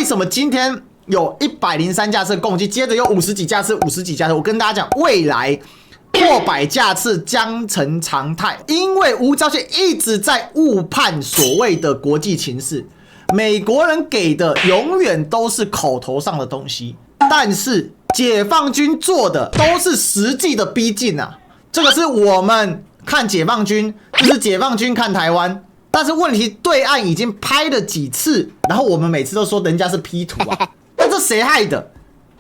为什么今天有103架次共机，接着有50几架次、50几架次？我跟大家讲，未来破百架次将成常态，因为吴钊燮一直在误判所谓的国际情势，美国人给的永远都是口头上的东西，但是解放军做的都是实际的逼近啊。这个是我们看解放军，就是解放军看台湾。但是问题，对岸已经拍了几次，然后我们每次都说人家是 P 图啊，那这谁害的？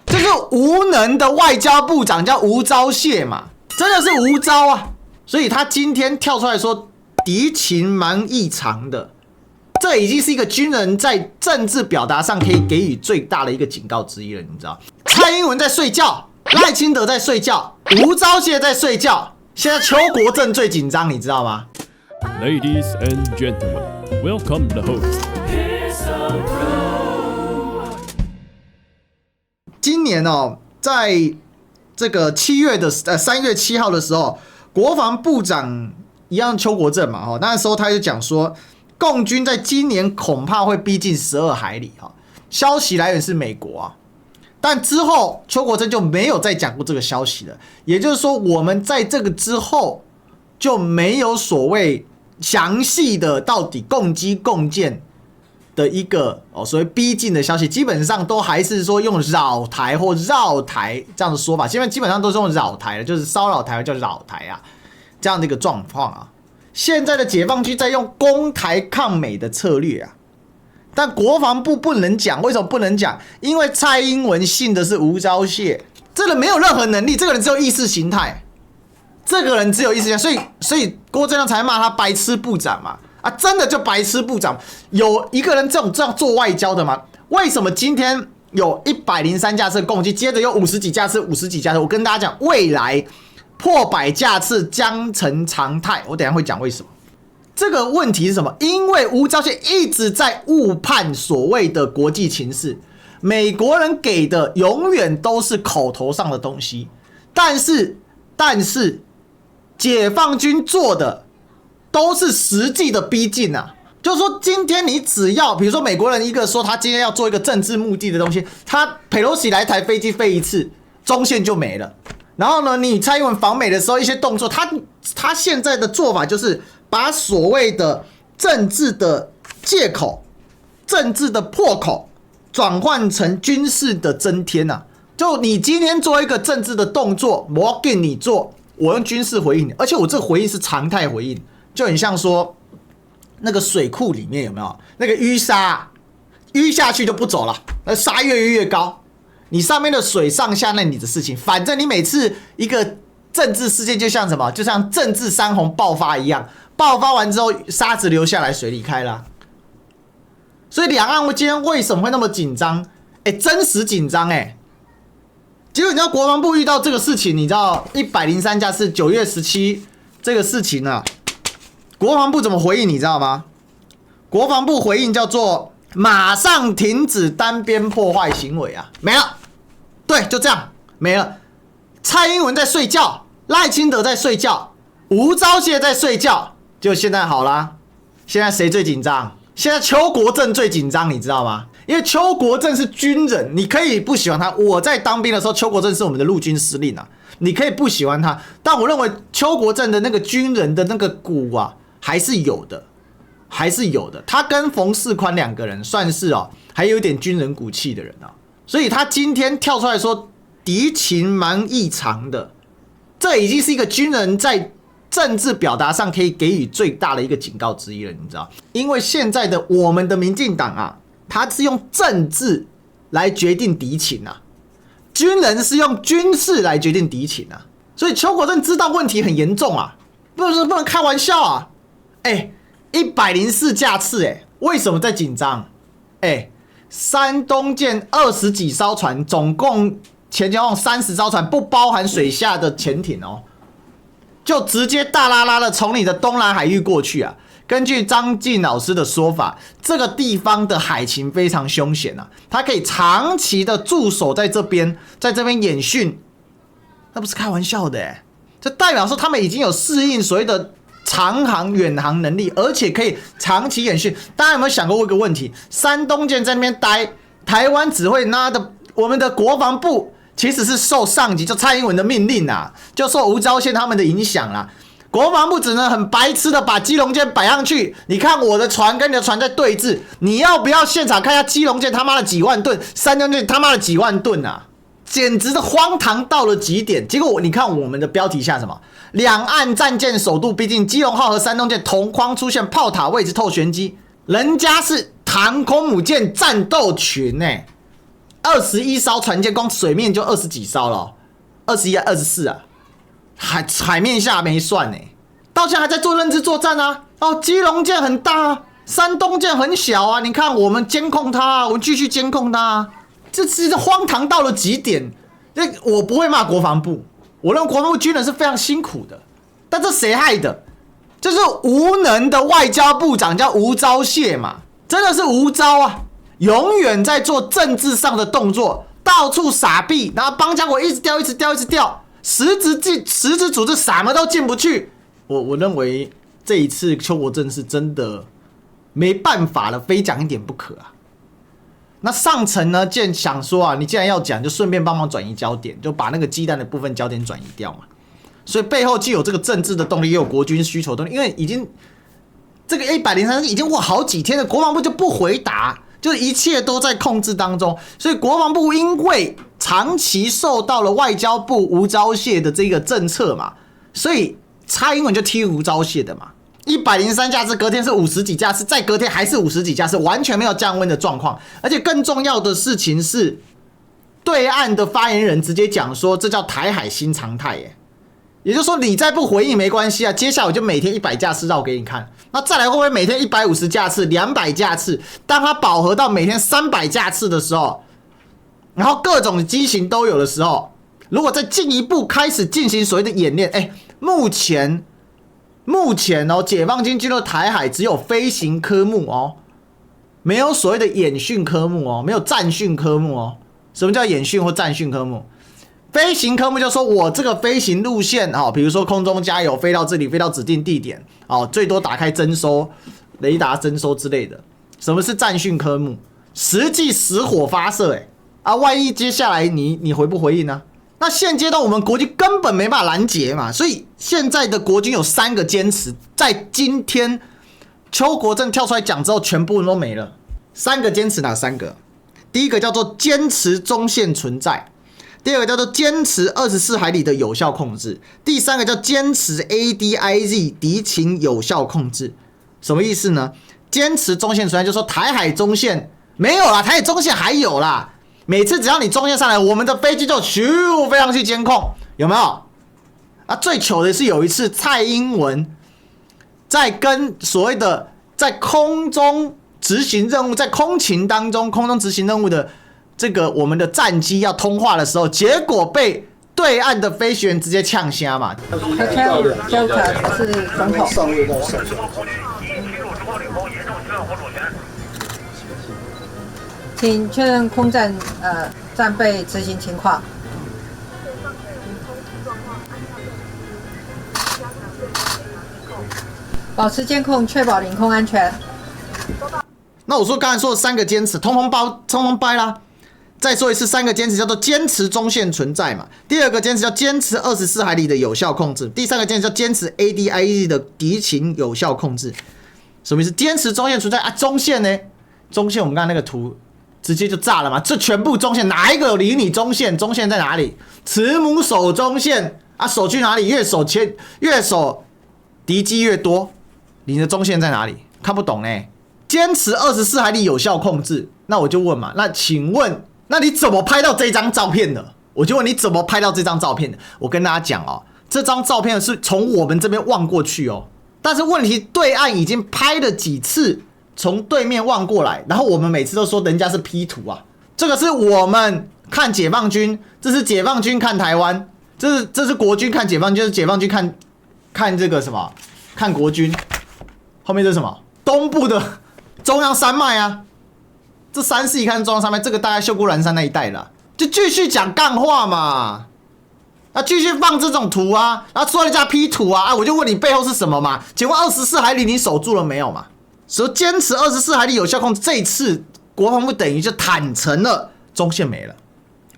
就是无能的外交部长叫吴钊燮嘛，真的是无招啊！所以他今天跳出来说敌情蛮异常的，这已经是一个军人在政治表达上可以给予最大的一个警告之一了，你知道？蔡英文在睡觉，赖清德在睡觉，吴钊燮在睡觉，现在邱国正最紧张，你知道吗？ Ladies and gentlemen, welcome the host. 今年哦，在这个3月7号的时候，国防部长一样邱国正嘛，那时候他就讲说，共军在今年恐怕会逼近12海里哈，消息来源是美国啊。但之后邱国正就没有再讲过这个消息了，也就是说，我们在这个之后就没有所谓详细的到底共机共建的一个所谓逼近的消息，基本上都还是说用扰台或绕台这样的说法，现在基本上都是用扰台的，就是骚扰台湾叫扰台啊，这样的一个状况啊。现在的解放军在用攻台抗美的策略啊，但国防部不能讲，为什么不能讲？因为蔡英文信的是吴钊燮，这个人没有任何能力，这个人只有意识形态，这个人只有意识形态，所以郭正亮才骂他白痴部长嘛。啊，真的就白痴部长，有一个人这样做外交的吗？为什么今天有103架次共机，接着有50几架次、50几架次？我跟大家讲，未来破百架次将成常态。我等一下会讲为什么。这个问题是什么？因为吴钊燮一直在误判所谓的国际情势，美国人给的永远都是口头上的东西，但是解放军做的都是实际的逼近啊，就是说，今天你只要，比如说美国人一个说他今天要做一个政治目的的东西，他佩洛西来台飞机飞一次，中线就没了。然后呢，你蔡英文访美的时候一些动作，他现在的做法就是把所谓的政治的借口、政治的破口转换成军事的增添啊。就你今天做一个政治的动作，我给你做，我用军事回应你，而且我这个回应是常态回应。就很像说，那个水库里面有没有那个淤沙，淤下去就不走了，那沙越高，你上面的水上下那你的事情，反正你每次一个政治事件就像什么，就像政治山洪爆发一样，爆发完之后沙子流下来，水离开了。所以两岸今天为什么会那么紧张？真实紧张结果你知道国防部遇到这个事情，你知道103架是9月17这个事情啊。国防部怎么回应？你知道吗？国防部回应叫做马上停止单边破坏行为啊，没了。对，就这样没了。蔡英文在睡觉，赖清德在睡觉，吴钊燮在睡觉，就现在好啦。现在谁最紧张？现在邱国正最紧张，你知道吗？因为邱国正是军人，你可以不喜欢他。我在当兵的时候，邱国正是我们的陆军司令啊，你可以不喜欢他，但我认为邱国正的那个军人的那个骨啊。还是有的。他跟冯世宽两个人算是还有一点军人骨气的人啊，所以他今天跳出来说敌情蛮异常的，这已经是一个军人在政治表达上可以给予最大的一个警告之一了，你知道？因为现在的我们的民进党啊，他是用政治来决定敌情啊，军人是用军事来决定敌情啊，所以邱国正知道问题很严重啊，不能开玩笑啊。104架次为什么在紧张？山东舰20几艘船，总共前后30艘船，不包含水下的潜艇就直接大拉拉的从你的东南海域过去啊。根据张晋老师的说法，这个地方的海情非常凶险啊，他可以长期的驻守在这边演训，那不是开玩笑的这代表说他们已经有适应所谓的长航、远航能力，而且可以长期演训。大家有没有想过一个问题？山东舰在那边待，台湾只会拿的，我们的国防部其实是受上级就蔡英文的命令啊，就受吴钊燮他们的影响啦。国防部只能很白痴的把基隆舰摆上去，你看我的船跟你的船在对峙，你要不要现场看一下基隆舰他妈的几万吨，山东舰他妈的几万吨啊，简直的荒唐到了极点。结果你看我们的标题下什么？两岸战舰首度逼近，基隆号和山东舰同框出现炮塔位置透旋机，人家是航空母舰战斗群欸，21艘船舰，光水面就20几艘了，21啊24啊。海面下没算呢，到现在还在做认知作战啊！哦，基隆舰很大啊，山东舰很小啊，你看我们监控它啊，我们继续监控它啊，这是荒唐到了极点。我不会骂国防部，我认为国防部军人是非常辛苦的，但这谁害的？就是无能的外交部长叫吴钊燮嘛，真的是无招啊，永远在做政治上的动作，到处撒币，然后邦交国一直掉，一直掉，一直掉。实质组织什么都进不去，我认为这一次邱国正是真的没办法了，非讲一点不可啊。那上层呢，既然想说啊，你既然要讲，就顺便帮忙转移焦点，就把那个鸡蛋的部分焦点转移掉嘛。所以背后既有这个政治的动力，也有国军需求动力，因为已经这个103已经过好几天了，国防部就不回答。就是一切都在控制当中，所以国防部因为长期受到了外交部吴钊燮的这个政策嘛，所以蔡英文就踢吴钊燮的嘛。103架次，隔天是50几架次，再隔天还是50几架次，完全没有降温的状况。而且更重要的事情是，对岸的发言人直接讲说，这叫台海新常态耶。也就是说，你再不回应没关系啊，接下来我就每天100架次绕给你看。那再来会不会每天150架次、200架次？当它饱和到每天300架次的时候，然后各种机型都有的时候，如果再进一步开始进行所谓的演练，目前哦，解放军进入台海只有飞行科目哦，没有所谓的演训科目哦，没有战训科目哦。什么叫演训或战训科目？飞行科目就说我这个飞行路线比如说空中加油飞到这里，飞到指定地点最多打开征收雷达征收之类的。什么是战训科目？实际实火发射万一接下来你回不回应呢？那现阶段我们国军根本没办法拦截嘛，所以现在的国军有3个坚持，在今天邱国正跳出来讲之后，全部都没了。3个坚持哪3个？第一个叫做坚持中线存在。第二个叫做坚持24海里的有效控制，第三个叫坚持 ADIZ 敌情有效控制。什么意思呢？坚持中线存在，就是说台海中线没有啦，台海中线还有啦。每次只要你中线上来，我们的飞机就咻飞上去监控，有没有？最糗的是有一次蔡英文在跟所谓的在空中执行任务，在空勤当中空中执行任务的。这个我们的战机要通话的时候，结果被对岸的飞行员直接呛瞎嘛。交台是总统。上位到上校。请确认空战战备执行情况。保持监控，确保领空安全。那我说刚才说的3个坚持，通通掰啦。再说一次，3个坚持叫做坚持中线存在嘛。第2个坚持叫坚持24海里的有效控制。第3个坚持叫坚持 ADIZ 的敌情有效控制。什么意思？坚持中线存在啊？中线呢？中线我们刚才那个图直接就炸了嘛？这全部中线哪一个有离你中线？中线在哪里？慈母守中线啊，守去哪里？越守敌机越多，你的中线在哪里？看不懂呢。坚持24海里有效控制，那我就问嘛，那请问？那你怎么拍到这张照片的？我就问你怎么拍到这张照片的？我跟大家讲这张照片是从我们这边望过去但是问题对岸已经拍了几次，从对面望过来，然后我们每次都说人家是 P 图啊，这个是我们看解放军，这是解放军看台湾，这是国军看解放军，就是解放军看这个什么，看国军，后面这是什么？东部的中央山脉啊。这3-4一看中央山脉，这个大概秀姑峦山那一带了，就继续讲干话嘛，继续放这种图啊，然后说人家 P 图啊，我就问你背后是什么嘛？请问24海里你守住了没有嘛？说坚持24海里有效控制，这一次国防部等于就坦诚了中线没了，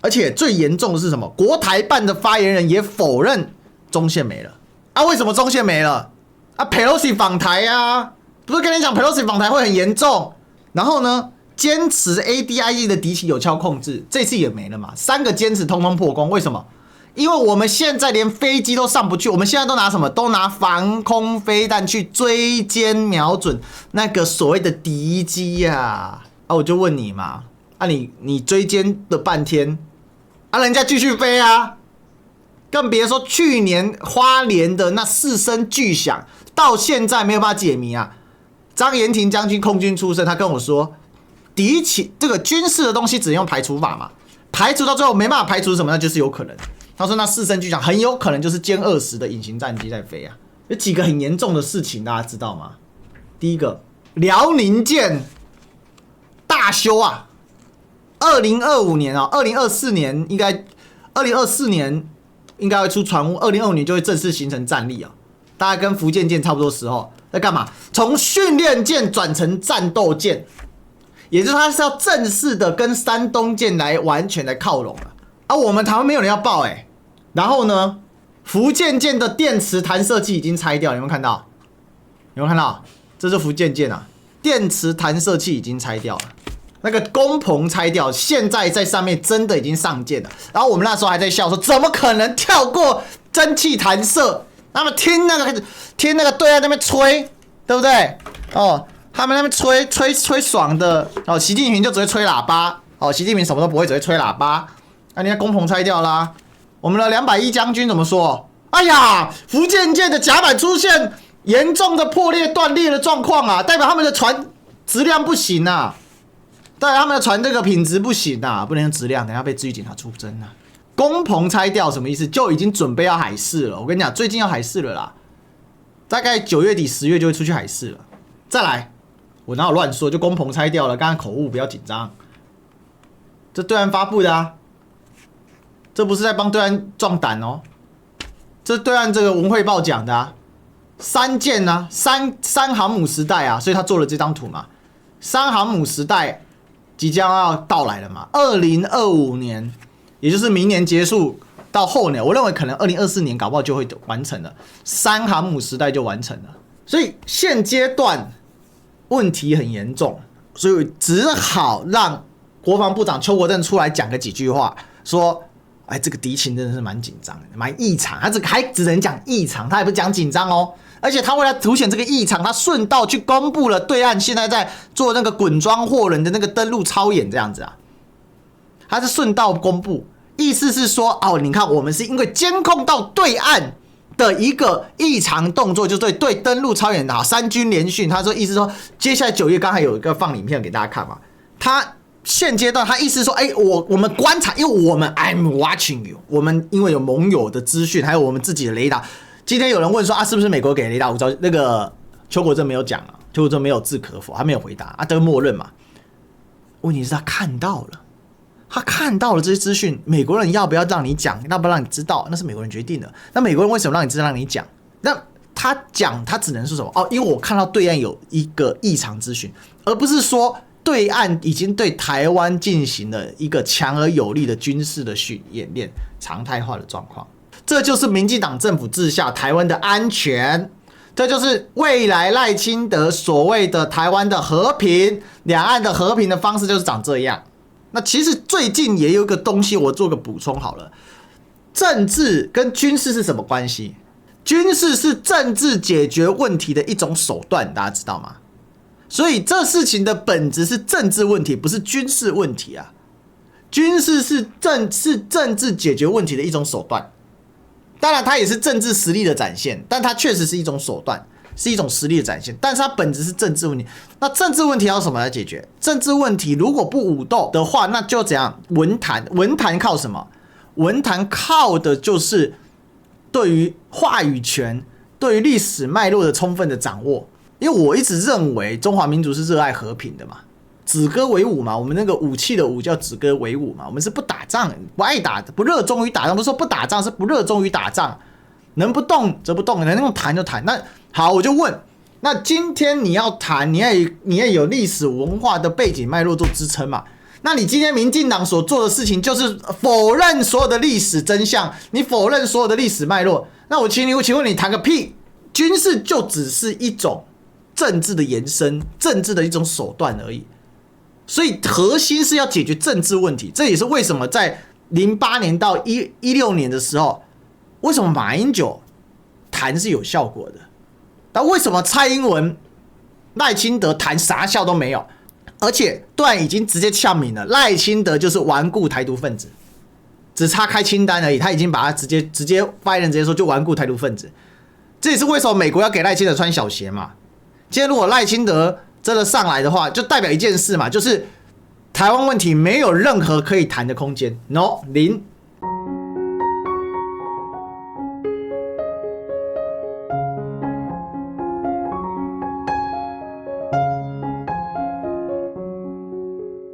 而且最严重的是什么？国台办的发言人也否认中线没了啊？为什么中线没了？啊 ，Pelosi 访台啊，不是跟你讲 Pelosi 访台会很严重，然后呢，坚持 ADIZ 的敌情有效控制，这次也没了嘛，3个坚持通通破功，为什么？因为我们现在连飞机都上不去，我们现在都拿什么？都拿防空飞弹去追歼瞄准那个所谓的敌机呀！啊，我就问你嘛，啊你追歼了半天，啊人家继续飞啊，更别说去年花莲的那4声巨响，到现在没有办法解谜啊！张延廷将军空军出身，他跟我说，敌情这个军事的东西只能用排除法嘛，排除到最后没办法排除什么，那就是有可能。他说那4声巨响很有可能就是歼20的隐形战机在飞啊，有几个很严重的事情大家知道吗？第一个，辽宁舰大修啊，2025年啊，2024年应该，2024年应该会出船坞，2025年就会正式形成战力啊，大概跟福建舰差不多时候，在干嘛？从训练舰转成战斗舰，也就是它是要正式的跟山东舰来完全来靠拢了。啊，我们台湾没有人要报欸，然后呢，福建舰的电磁弹射器已经拆掉，有没有看到？有没有看到？这是福建舰啊，电磁弹射器已经拆掉了，那个工棚拆掉，现在在上面真的已经上舰了。然后我们那时候还在笑说，怎么可能跳过蒸汽弹射？他们听那个对岸那边吹，对不对？哦，他们那边吹爽的哦，习近平就只会吹喇叭哦，习近平什么都不会，只会吹喇叭。啊，你看工棚拆掉啦，我们的210将军怎么说？哎呀，福建舰的甲板出现严重的破裂断裂的状况啊，代表他们的船质量不行啊，代表他们的船这个品质不行啊，不能用质量，等下被治安检查出征啊。工棚拆掉什么意思？就已经准备要海试了。我跟你讲，最近要海试了啦，大概9月底10月就会出去海试了。再来，我哪有乱说？就工棚拆掉了，刚刚口误，不要紧张。这对岸发布的啊。这不是在帮对岸壮胆哦，这对岸这个文汇报讲的啊，3舰啊，3航母时代啊，所以他做了这张图嘛，3航母时代即将要到来了嘛，2025年，也就是明年结束到后年，我认为可能2024年搞不好就会完成了，3航母时代就完成了，所以现阶段问题很严重，所以只好让国防部长邱国正出来讲个几句话，说。哎，这个敌情真的是蛮紧张的，蛮异常。他这个还只能讲异常，他也不讲紧张哦。而且他为了凸显这个异常，他顺道去公布了对岸现在在做那个滚装货轮的那个登陆操演，这样子啊。他是顺道公布，意思是说，哦，你看我们是因为监控到对岸的一个异常动作，就对登陆操演的好3军联训。他说意思说，接下来9月刚才有一个放影片给大家看嘛，他。现阶段他意思说，哎，我们观察，因为我们 I'm watching you， 我们因为有盟友的资讯，还有我们自己的雷达。今天有人问说啊，是不是美国给雷达？那个邱国正没有讲啊，邱国正没有置可否，他没有回答啊，都默认嘛。问题是他看到了，这些资讯，美国人要不要让你讲，要不要让你知道，那是美国人决定的。那美国人为什么让你知道，让你讲？那他讲，他只能说什么？哦，因为我看到对岸有一个异常资讯，而不是说。对岸已经对台湾进行了一个强而有力的军事的演练，常态化的状况，这就是民进党政府治下台湾的安全，这就是未来赖清德所谓的台湾的和平，两岸的和平的方式就是长这样。那其实最近也有一个东西，我做个补充好了，政治跟军事是什么关系？军事是政治解决问题的一种手段，大家知道吗？所以这事情的本质是政治问题，不是军事问题啊。军事是政治解决问题的一种手段，当然它也是政治实力的展现，但它确实是一种手段，是一种实力的展现。但是它本质是政治问题。那政治问题要什么来解决？政治问题如果不武斗的话，那就怎样？文坛，文坛靠什么？文坛靠的就是对于话语权、对于历史脉络的充分的掌握。因为我一直认为中华民族是热爱和平的嘛，止戈为武嘛，我们那个武器的武叫止戈为武嘛，我们是不打仗，不爱打，不热衷于打仗，不是说不打仗，是不热衷于打仗，能不动则不动，能用谈就谈。那好，我就问，那今天你要谈，你要有历史文化的背景脉络做支撑嘛。那你今天民进党所做的事情就是否认所有的历史真相，你否认所有的历史脉络。那我请问你谈个屁？军事就只是一种政治的延伸，政治的一种手段而已。所以核心是要解决政治问题，这也是为什么在08年到16年的时候，为什么马英九谈是有效果的？但为什么蔡英文、赖清德谈啥效都没有？而且对岸已经直接呛明了，赖清德就是顽固台独分子，只差开清单而已，他已经把他直接发言人直接说就顽固台独分子。这也是为什么美国要给赖清德穿小鞋嘛。今天如果赖清德真的上来的话，就代表一件事嘛，就是台湾问题没有任何可以谈的空间 ，no 零。